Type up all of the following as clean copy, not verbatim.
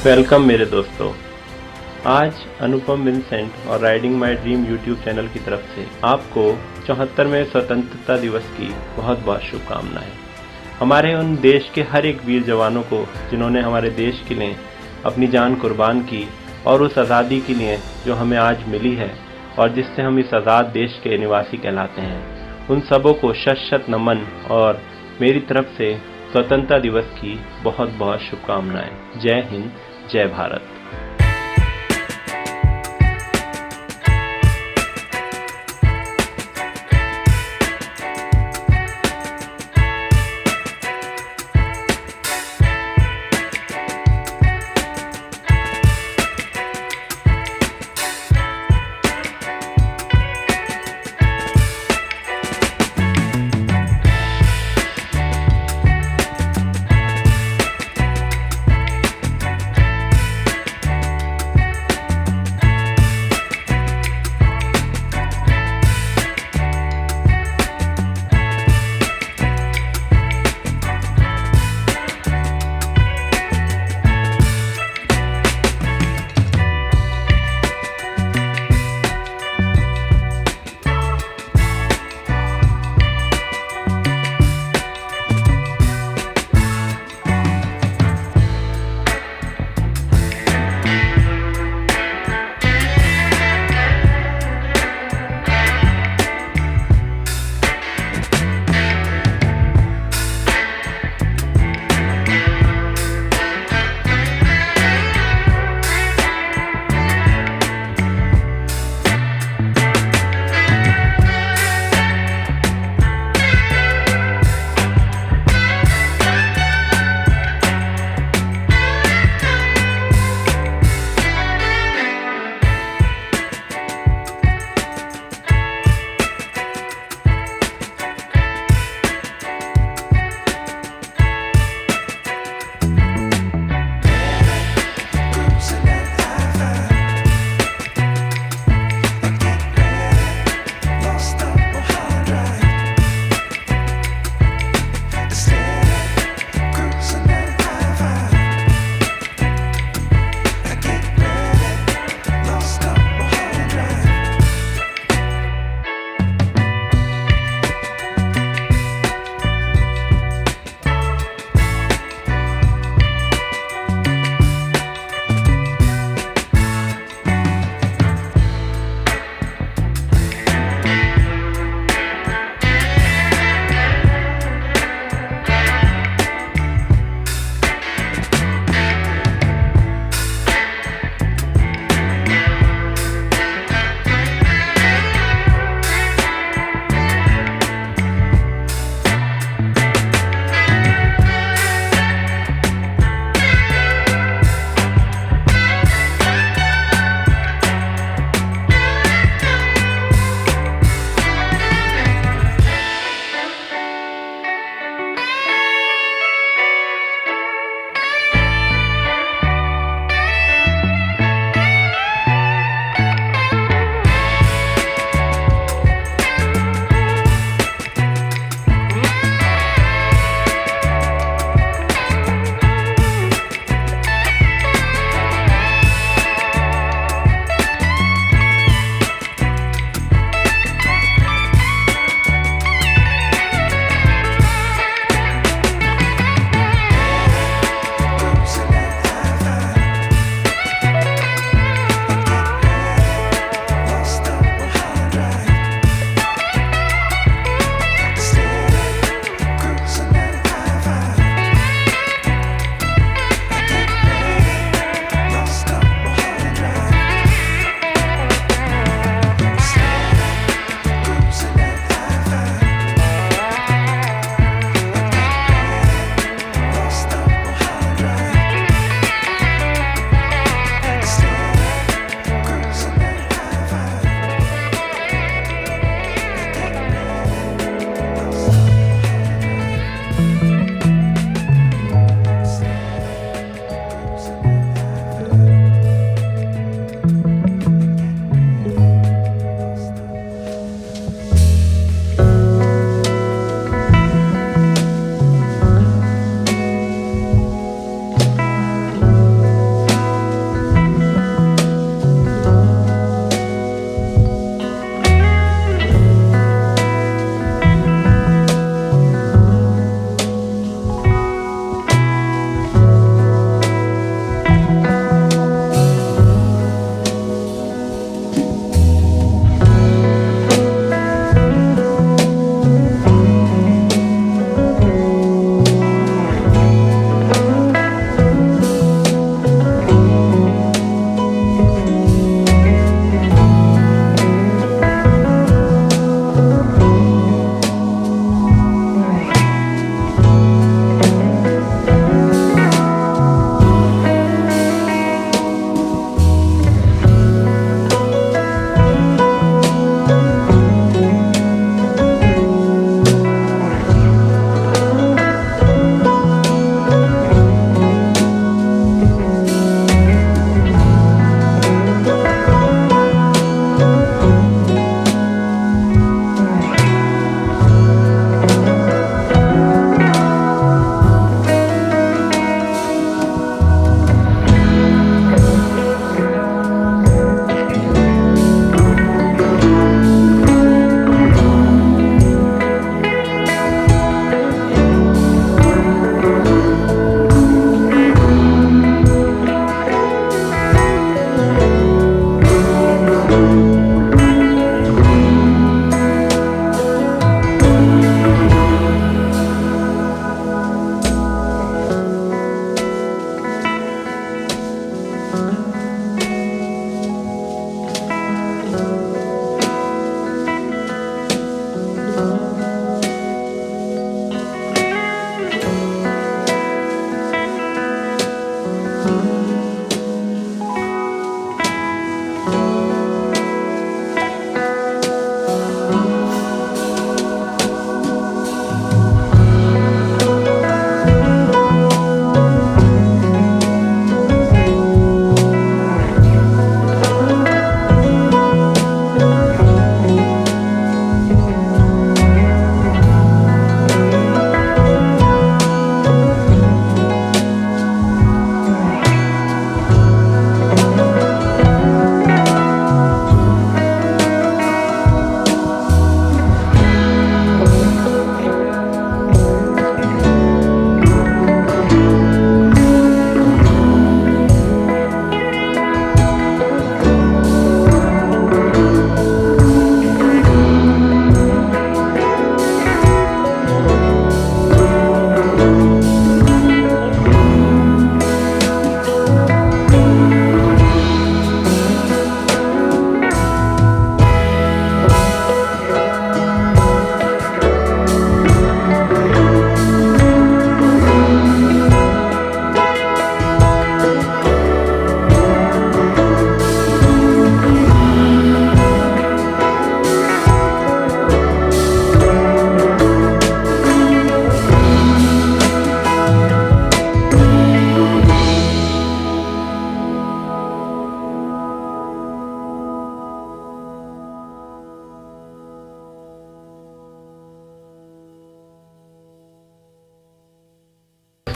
Welcome मेरे दोस्तों। आज अनुपम विंसेंट और riding my dream YouTube channel की तरफ से आपको 74वें स्वतंत्रता दिवस की बहुत बहुत शुभकामनाएं। हमारे उन देश के हर एक वीर जवानों को जिन्होंने हमारे देश के लिए अपनी जान कुर्बान की और उस आज़ादी के लिए जो हमें आज मिली है और जिससे हम इस आज़ाद देश के निवासी कहलाते हैं, उन सबों को शत शत नमन और मेरी तरफ से स्वतंत्रता दिवस की बहुत बहुत शुभकामनाएं। जय हिंद, जय भारत।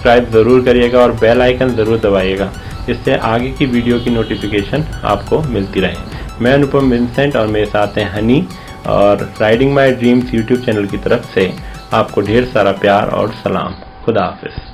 सब्सक्राइब ज़रूर करिएगा और बेल आइकन ज़रूर दबाइएगा, इससे आगे की वीडियो की नोटिफिकेशन आपको मिलती रहे। मैं अनुपम विंसेंट और मेरे साथ हैं हनी, और riding my dreams YouTube channel की तरफ से आपको ढेर सारा प्यार और सलाम। खुदा हाफिज़।